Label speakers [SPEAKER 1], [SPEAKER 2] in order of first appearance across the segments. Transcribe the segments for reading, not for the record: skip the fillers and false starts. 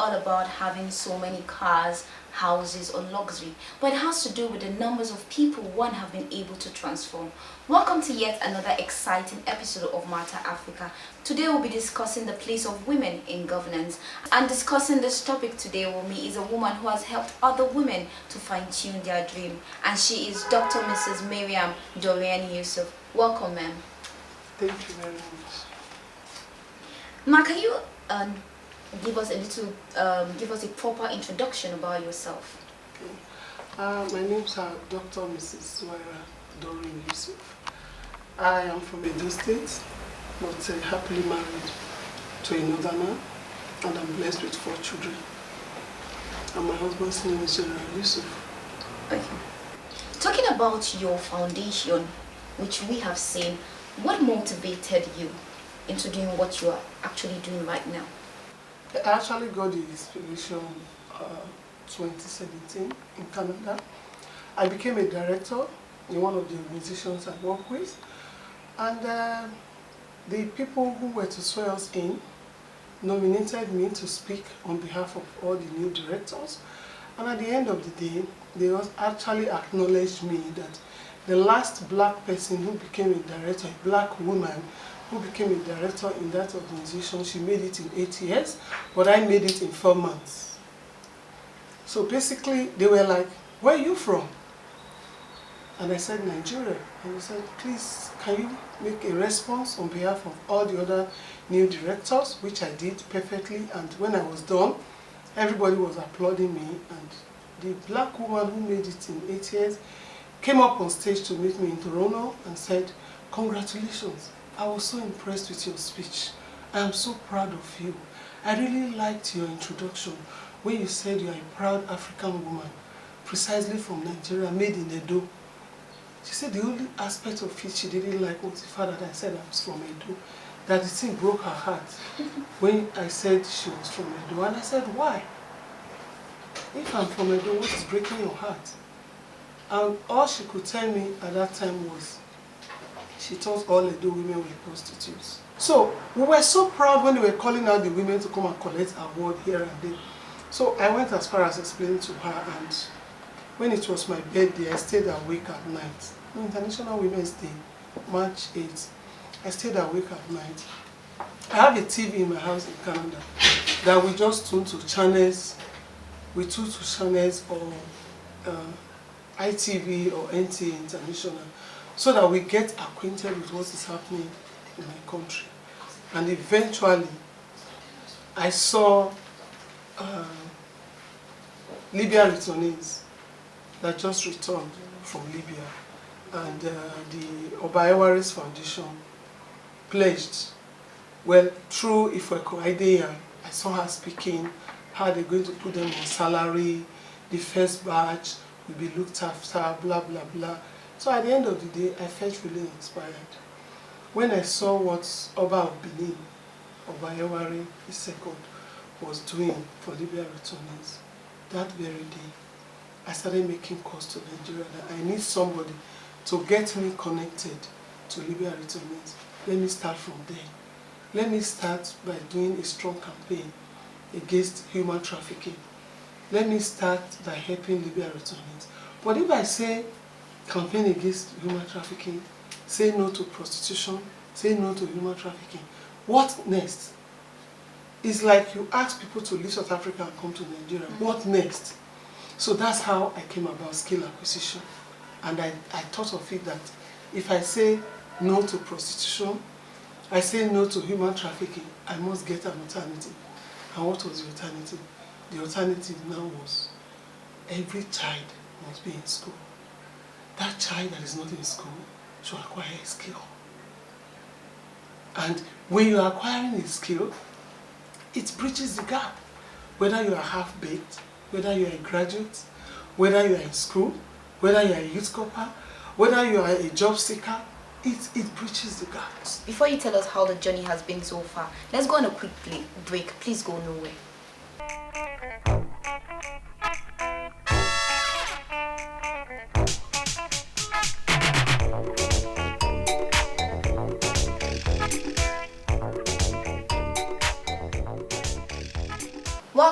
[SPEAKER 1] all about having so many cars, houses or luxury, but it has to do with the numbers of people one have been able to transform. Welcome to yet another exciting episode of Marta Africa. Today we'll be discussing the place of women in governance, and discussing this topic today with me is a woman who has helped other women to fine-tune their dream, and she is Dr. Mrs. Miriam Dorian Yusuf. Welcome, ma'am.
[SPEAKER 2] Thank you very much.
[SPEAKER 1] Ma, can you give us a proper introduction about yourself?
[SPEAKER 2] Okay. My name is Dr. Mrs. Dorian Yusuf. I am from Edo State, but happily married to a northerner, and I'm blessed with 4 children. And my husband's name is General Yusuf.
[SPEAKER 1] Okay. Talking about your foundation, which we have seen, what motivated you into doing what you are actually doing right now?
[SPEAKER 2] I actually got the inspiration 2017 in Canada. I became a director in one of the organizations I work with, and the people who were to swear us in nominated me to speak on behalf of all the new directors, and at the end of the day they actually acknowledged me that the last black person who became a director, a black woman who became a director in that organization, she made it in 8 years, but I made it in 4 months. So basically, they were like, "Where are you from?" And I said, "Nigeria." And they said, "Please, can you make a response on behalf of all the other new directors?" Which I did perfectly, and when I was done, everybody was applauding me, and the black woman who made it in 8 years came up on stage to meet me in Toronto and said, "Congratulations. I was so impressed with your speech. I am so proud of you. I really liked your introduction when you said you are a proud African woman, precisely from Nigeria, made in Edo." She said the only aspect of it she didn't like was the fact that I said I was from Edo, that the thing broke her heart when I said she was from Edo. And I said, "Why? If I'm from Edo, what is breaking your heart?" And all she could tell me at that time was, she thought all Edo women were prostitutes. So we were so proud when they were calling out the women to come and collect award here and there. So I went as far as explaining to her, and when it was my birthday, I stayed awake at night. International Women's Day, March 8th. I stayed awake at night. I have a TV in my house in Canada that we just tune to channels. We tune to channels or ITV or NTA International, so that we get acquainted with what is happening in my country. And eventually, I saw Libya returnees that just returned from Libya, and the NIGERI'S Foundation pledged, well, through Ifeko Ideya, I saw her speaking, how they're going to put them on salary, the first batch will be looked after, blah, blah, blah. So at the end of the day, I felt really inspired. When I saw what Oba of Benin, Oba Ewari II, was doing for Libya returnees, that very day, I started making calls to Nigeria that I need somebody to get me connected to Libya returnees. Let me start from there. Let me start by doing a strong campaign against human trafficking. Let me start by helping Libya returnees. But if I say campaign against human trafficking, say no to prostitution, say no to human trafficking, what next? It's like you ask people to leave South Africa and come to Nigeria. What next? So that's how I came about skill acquisition. And I thought of it that if I say no to prostitution, I say no to human trafficking, I must get an alternative. And what was the alternative? The alternative now was every child must be in school. That child that is not in school should acquire a skill. And when you are acquiring a skill, it bridges the gap. Whether you are half-baked, whether you are a graduate, whether you are in school, whether you are a youth corper, whether you are a job seeker, it bridges the gap.
[SPEAKER 1] Before you tell us how the journey has been so far, let's go on a quick break. Please go nowhere.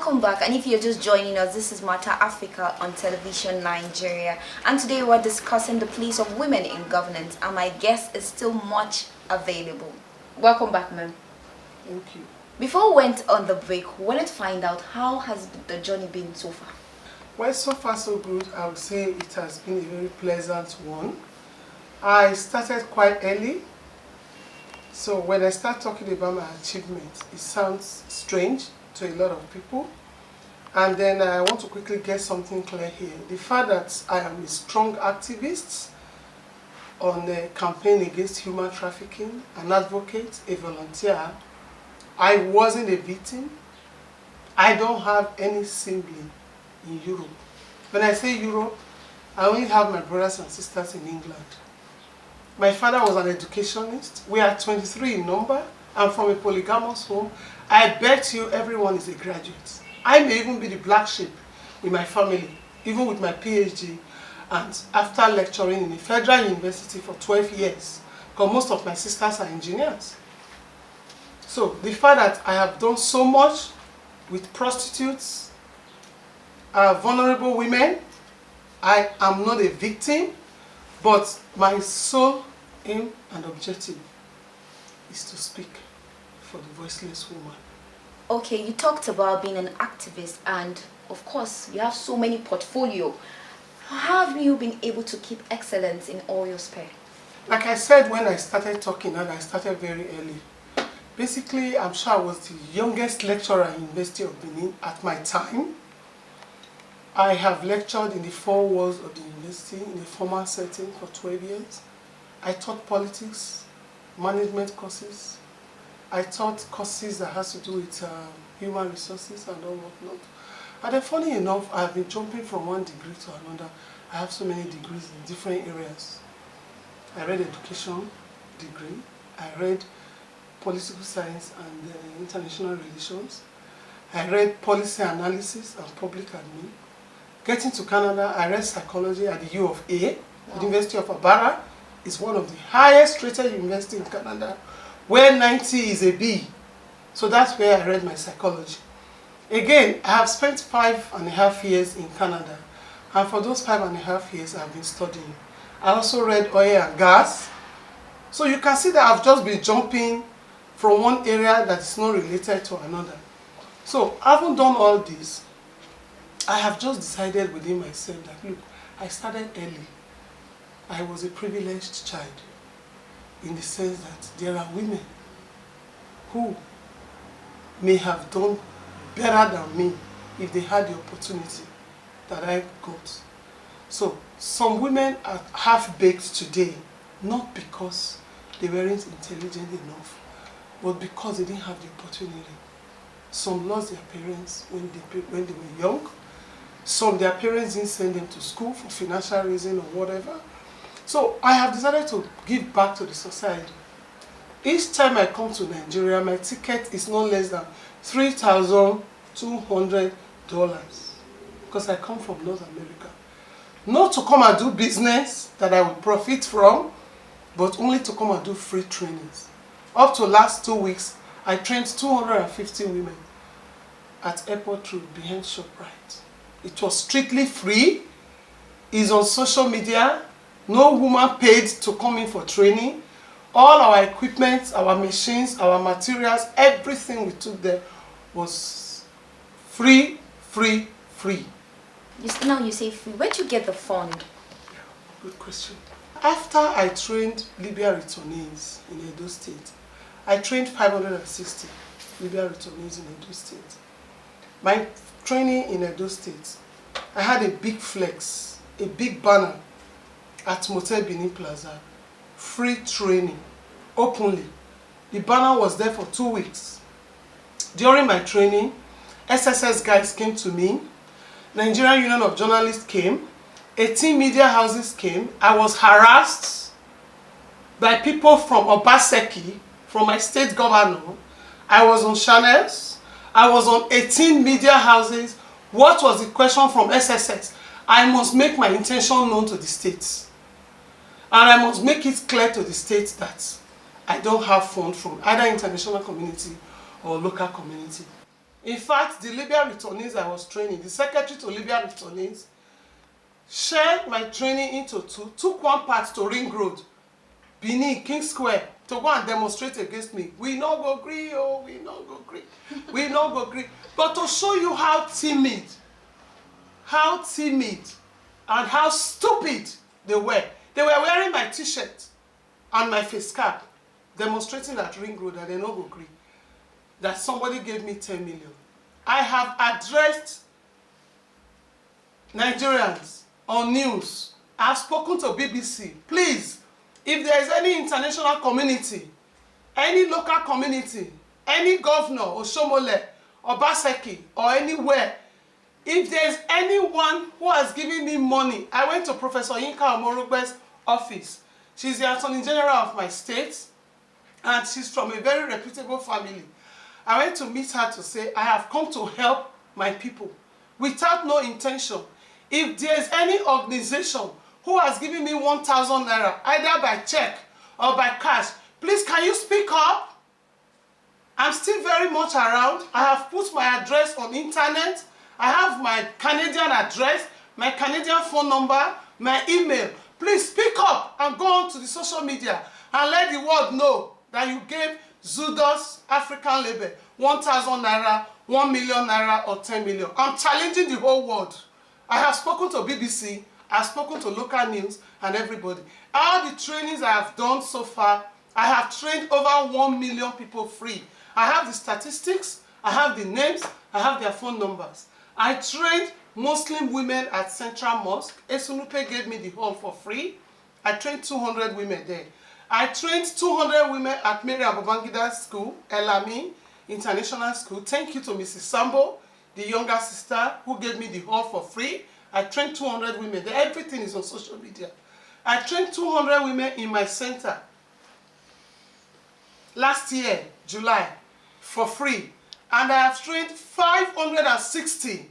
[SPEAKER 1] Welcome back, and if you're just joining us, this is Marta Africa on television Nigeria, and today we're discussing the place of women in governance, and my guest is still much available. Welcome back, ma'am.
[SPEAKER 2] Thank you.
[SPEAKER 1] Before we went on the break, we wanted to find out how has the journey been so far.
[SPEAKER 2] Well, so far so good. I would say it has been a very pleasant one. I started quite early. So when I start talking about my achievements, it sounds strange to a lot of people. And then I want to quickly get something clear here. The fact that I am a strong activist on the campaign against human trafficking, an advocate, a volunteer, I wasn't a victim. I don't have any sibling in Europe. When I say Europe, I only have my brothers and sisters in England. My father was an educationist. We are 23 in number. I'm from a polygamous home. I bet you everyone is a graduate. I may even be the black sheep in my family, even with my PhD, and after lecturing in a federal university for 12 years, because most of my sisters are engineers. So the fact that I have done so much with prostitutes, vulnerable women, I am not a victim, but my sole aim and objective is to speak for the voiceless woman.
[SPEAKER 1] Okay, you talked about being an activist, and of course, you have so many portfolio. How have you been able to keep excellence in all your spare?
[SPEAKER 2] Like I said when I started talking, and I started very early. Basically, I'm sure I was the youngest lecturer in University of Benin at my time. I have lectured in the four walls of the university in a formal setting for 12 years. I taught politics, management courses. I taught courses that has to do with human resources and all whatnot. And then funny enough, I've been jumping from one degree to another. I have so many degrees in different areas. I read education degree. I read political science and international relations. I read policy analysis and public admin. Getting to Canada, I read psychology at the U of A. Wow. The University of Alberta is one of the highest rated universities in Canada, where 90 is a B. So that's where I read my psychology. Again, I have spent 5.5 years in Canada, and for those 5.5 years I've been studying. I also read oil and gas. So you can see that I've just been jumping from one area that is not related to another. So having done all this, I have just decided within myself that, look, I started early. I was a privileged child in the sense that there are women who may have done better than me if they had the opportunity that I got. So some women are half-baked today, not because they weren't intelligent enough, but because they didn't have the opportunity. Some lost their parents when they were young. Some, their parents didn't send them to school for financial reason or whatever. So I have decided to give back to the society. Each time I come to Nigeria, my ticket is no less than $3,200 because I come from North America. Not to come and do business that I will profit from, but only to come and do free trainings. Up to last 2 weeks, I trained 250 women at Airport Road behind ShopRite. It was strictly free. It's on social media. No woman paid to come in for training. All our equipment, our machines, our materials, everything we took there was free, free, free.
[SPEAKER 1] Now you say free. Where'd you get the fund?
[SPEAKER 2] Yeah, good question. After I trained Libya returnees in Edo State, I trained 560 Libya returnees in Edo State. My training in Edo State, I had a big flex, a big banner at Motel Benin Plaza, free training, openly. The banner was there for 2 weeks. During my training, SSS guys came to me, Nigerian Union of Journalists came, 18 media houses came. I was harassed by people from Obaseki, from my state governor. I was on channels. I was on 18 media houses. What was the question from SSS? I must make my intention known to the states. And I must make it clear to the states that I don't have funds from either international community or local community. In fact, the Libya returnees I was training, the secretary to Libya returnees, shared my training into two, took one part to Ring Road, Benin, King Square, to go and demonstrate against me. We no go gree, oh, we no go gree, we no go gree. But to show you how timid, and how stupid they were. They were wearing my t-shirt and my face cap, demonstrating at Ring Road that they no go gree. That somebody gave me 10 million. I have addressed Nigerians on news. I've spoken to BBC. Please, if there is any international community, any local community, any governor, Oshomole, Obaseki, or anywhere, if there is anyone who has given me money, I went to Professor Yinka Omorogbe's office. She's the Attorney General of my state, and she's from a very reputable family. I went to meet her to say, I have come to help my people without no intention. If there is any organization who has given me 1,000 naira, either by check or by cash, please can you speak up? I'm still very much around. I have put my address on internet. I have my Canadian address, my Canadian phone number, my email. Please speak up and go on to the social media and let the world know that you gave Zudos African label 1,000 naira, 1 million naira, or 10 million. I'm challenging the whole world. I have spoken to BBC, I have spoken to local news and everybody. All the trainings I have done so far, I have trained over 1 million people free. I have the statistics, I have the names, I have their phone numbers. I trained Muslim women at Central Mosque. Esunupe gave me the hall for free. I trained 200 women there. I trained 200 women at Mary Babangida School, Elami International School. Thank you to Mrs. Sambo, the younger sister, who gave me the hall for free. I trained 200 women there. Everything is on social media. I trained 200 women in my center last year, July, for free. And I have trained 560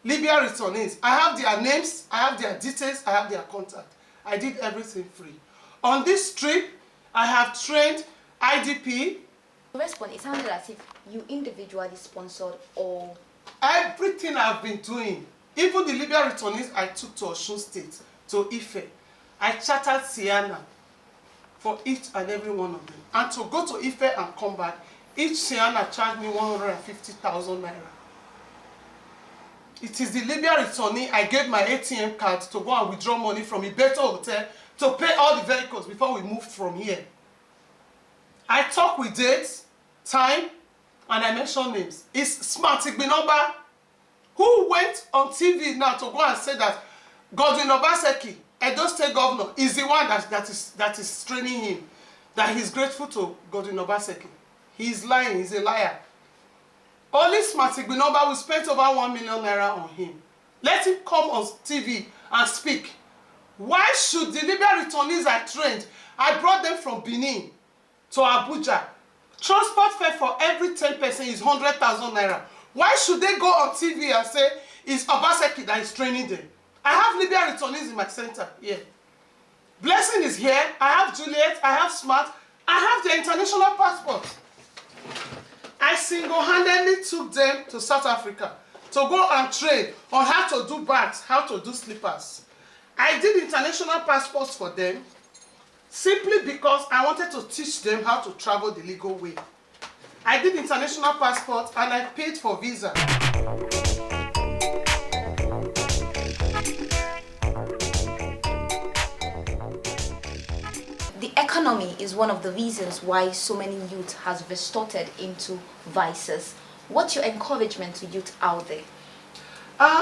[SPEAKER 2] Libya returnees. I have their names, I have their details, I have their contact. I did everything free. On this trip, I have trained IDP.
[SPEAKER 1] Respond, it sounded as if you individually sponsored all.
[SPEAKER 2] Everything I've been doing, even the Libya returnees I took to Osun State, to Ife, I chartered Sienna for each and every one of them. And to go to Ife and come back, each Sienna charged me 150,000 naira. It is the Libya returnee I gave my ATM card to go and withdraw money from Ibeto Hotel to pay all the vehicles before we moved from here. I talk with dates, time, and I mention names. It's Smart Igbinoba, who went on TV now to go and say that Godwin Obaseki, Edo State Governor, is the one that is training him, that he's grateful to Godwin Obaseki. He's lying, he's a liar. Only Smart Igbinoba, we spent over 1 million naira on him. Let him come on TV and speak. Why should the Libya returnees I trained, I brought them from Benin to Abuja. Transport fare for every 10 person is 100,000 naira. Why should they go on TV and say it's Obaseki that is training them? I have Libya returnees in my center here. Blessing is here. I have Juliet. I have Smart. I have their international passport. I single-handedly took them to South Africa to go and train on how to do bags, how to do slippers. I did international passports for them simply because I wanted to teach them how to travel the legal way. I did international passports and I paid for visa.
[SPEAKER 1] The economy is one of the reasons why so many youth has resorted into vices. What's your encouragement to youth out there?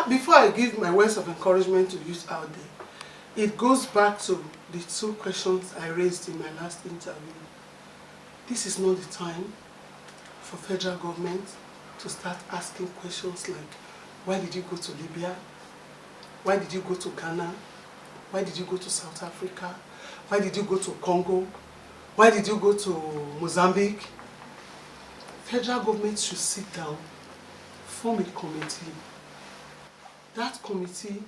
[SPEAKER 2] Before I give my words of encouragement to youth out there, it goes back to the two questions I raised in my last interview. This is not the time for federal government to start asking questions like, why did you go to Libya? Why did you go to Ghana? Why did you go to South Africa? Why did you go to Congo? Why did you go to Mozambique? Federal government should sit down, form a committee. That committee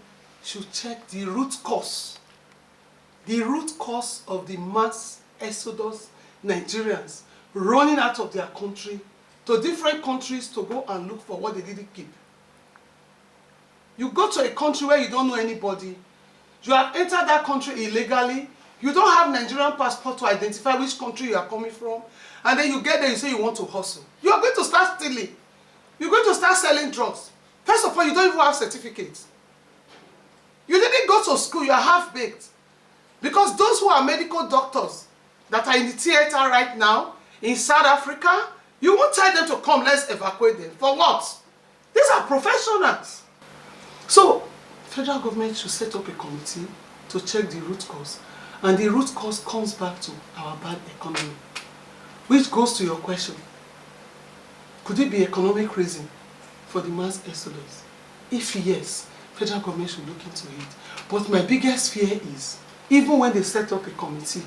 [SPEAKER 2] should check the root cause of the mass exodus Nigerians running out of their country to different countries to go and look for what they didn't keep. You go to a country where you don't know anybody, you have entered that country illegally, you don't have Nigerian passport to identify which country you are coming from, and then you get there, you say you want to hustle. You are going to start stealing. You're going to start selling drugs. First of all, you don't even have certificates. You didn't go to school, you are half-baked. Because those who are medical doctors that are in the theater right now, in South Africa, you won't tell them to come, let's evacuate them. For what? These are professionals. So, federal government should set up a committee to check the root cause. And the root cause comes back to our bad economy. Which goes to your question. Could it be economic reason for the mass exodus? If yes, federal government should look into it. But my biggest fear is, even when they set up a committee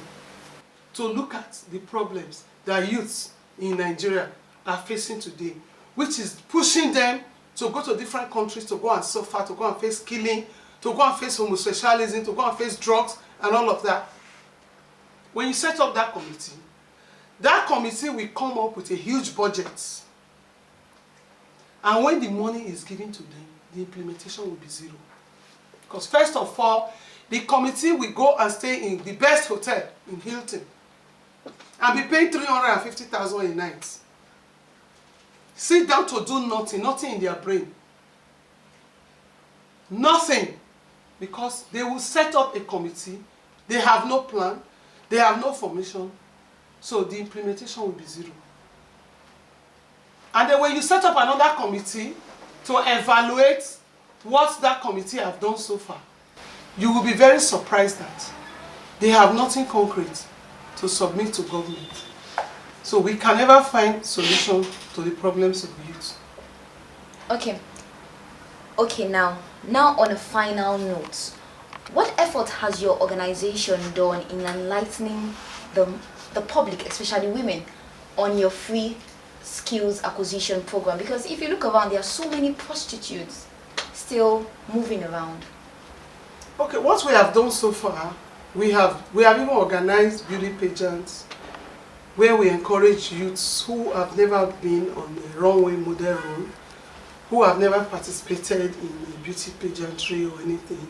[SPEAKER 2] to look at the problems that youths in Nigeria are facing today, which is pushing them to go to different countries to go and suffer, to go and face killing, to go and face homosexualism, to go and face drugs and all of that. When you set up that committee will come up with a huge budget. And when the money is given to them, the implementation will be zero. Because first of all, the committee will go and stay in the best hotel in Hilton and be paying 350,000 a night. Sit down to do nothing in their brain. Nothing. Because they will set up a committee, they have no plan, they have no formation, so the implementation will be zero. And then when you set up another committee to evaluate what that committee have done so far, you will be very surprised that they have nothing concrete to submit to government. So we can never find solution to the problems of youth.
[SPEAKER 1] Okay, now on a final note, what effort has your organization done in enlightening the public, especially women, on your free skills acquisition program? Because if you look around, there are so many prostitutes still moving around.
[SPEAKER 2] Okay, what we have done so far, we have even organized beauty pageants where we encourage youths who have never been on a runway model role, who have never participated in a beauty pageantry or anything.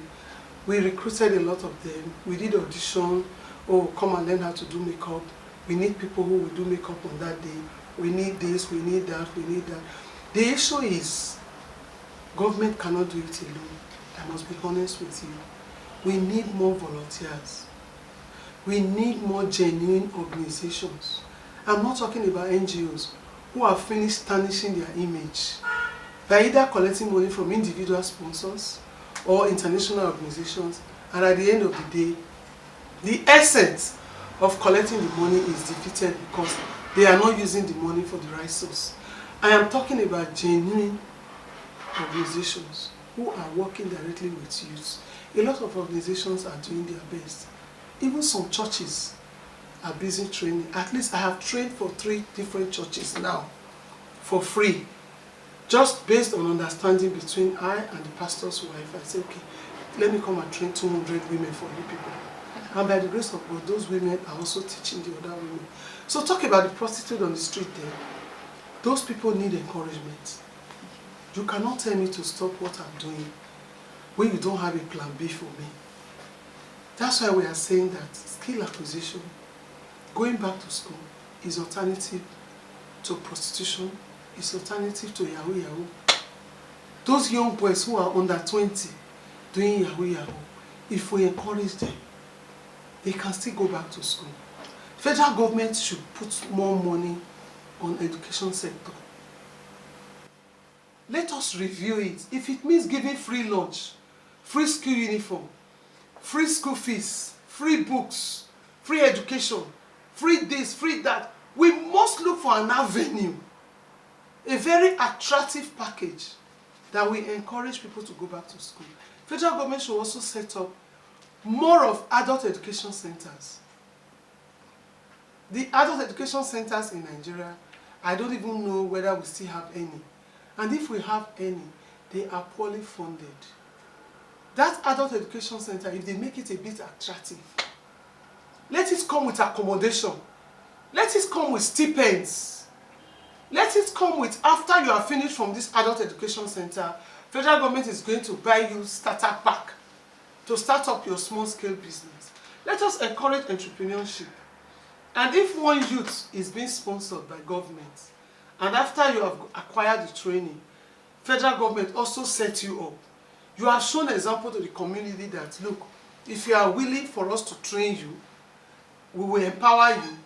[SPEAKER 2] We recruited a lot of them. We did audition. Oh, come and learn how to do makeup. We need people who will do makeup on that day. We need this, we need that, we need that. The issue is, government cannot do it alone. I must be honest with you. We need more volunteers. We need more genuine organizations. I'm not talking about NGOs who have finished tarnishing their image by either collecting money from individual sponsors or international organizations, and at the end of the day, the essence of collecting the money is defeated because they are not using the money for the right source. I am talking about genuine organizations who are working directly with youth. A lot of organizations are doing their best. Even some churches are busy training. At least I have trained for 3 different churches now for free. Just based on understanding between I and the pastor's wife, I said, okay, let me come and train 200 women for you people. And by the grace of God, those women are also teaching the other women. So talk about the prostitute on the street there. Those people need encouragement. You cannot tell me to stop what I'm doing when you don't have a plan B for me. That's why we are saying that skill acquisition, going back to school, is alternative to prostitution, is alternative to Yahoo Yahoo. Those young boys who are under 20 doing Yahoo Yahoo, if we encourage them, they can still go back to school. Federal government should put more money on education sector. Let us review it. If it means giving free lunch, free school uniform, free school fees, free books, free education, free this, free that, we must look for an avenue, a very attractive package that will encourage people to go back to school. Federal government should also set up more of adult education centers. The adult education centers in Nigeria, I don't even know whether we still have any. And if we have any, they are poorly funded. That adult education center, if they make it a bit attractive, let it come with accommodation. Let it come with stipends. Let it come with, after you are finished from this adult education center, federal government is going to buy you starter pack to start up your small scale business. Let us encourage entrepreneurship. And if one youth is being sponsored by government, and after you have acquired the training, federal government also set you up, you have shown example to the community that, look, if you are willing for us to train you, we will empower you,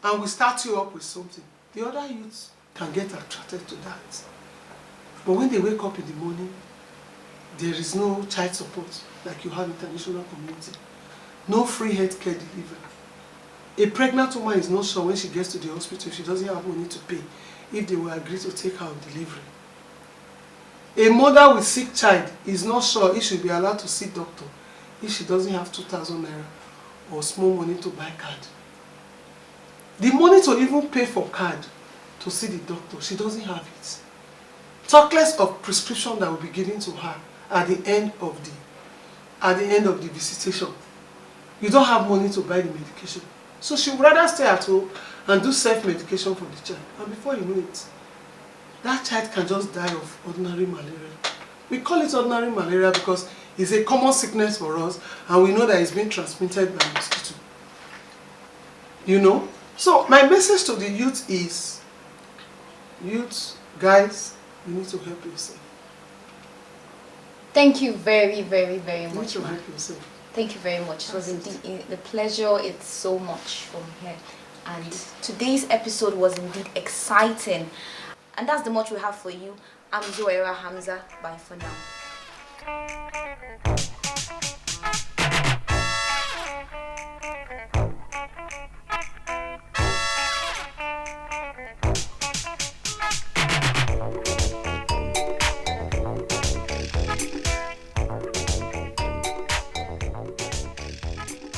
[SPEAKER 2] and we start you up with something. The other youths can get attracted to that. But when they wake up in the morning, there is no child support like you have in international community. No free healthcare delivery. A pregnant woman is not sure when she gets to the hospital if she doesn't have money to pay, if they will agree to take her on delivery. A mother with sick child is not sure if she'll be allowed to see doctor if she doesn't have 2,000 naira or small money to buy card. The money to even pay for card to see the doctor, she doesn't have it. Talk less of prescription that will be given to her at the end of the visitation. You don't have money to buy the medication. So she would rather stay at home and do self-medication for the child. And before you know it, that child can just die of ordinary malaria. We call it ordinary malaria because it's a common sickness for us, and we know that it's being transmitted by mosquito. You know? So my message to the youth is, youth, guys, you need to help yourself.
[SPEAKER 1] Thank you very, very, very much.
[SPEAKER 2] You need to help yourself.
[SPEAKER 1] Thank you very much. It was indeed the pleasure. It's so much from here. And today's episode was indeed exciting. And that's the much we have for you. I'm Zoera Hamza. Bye for now.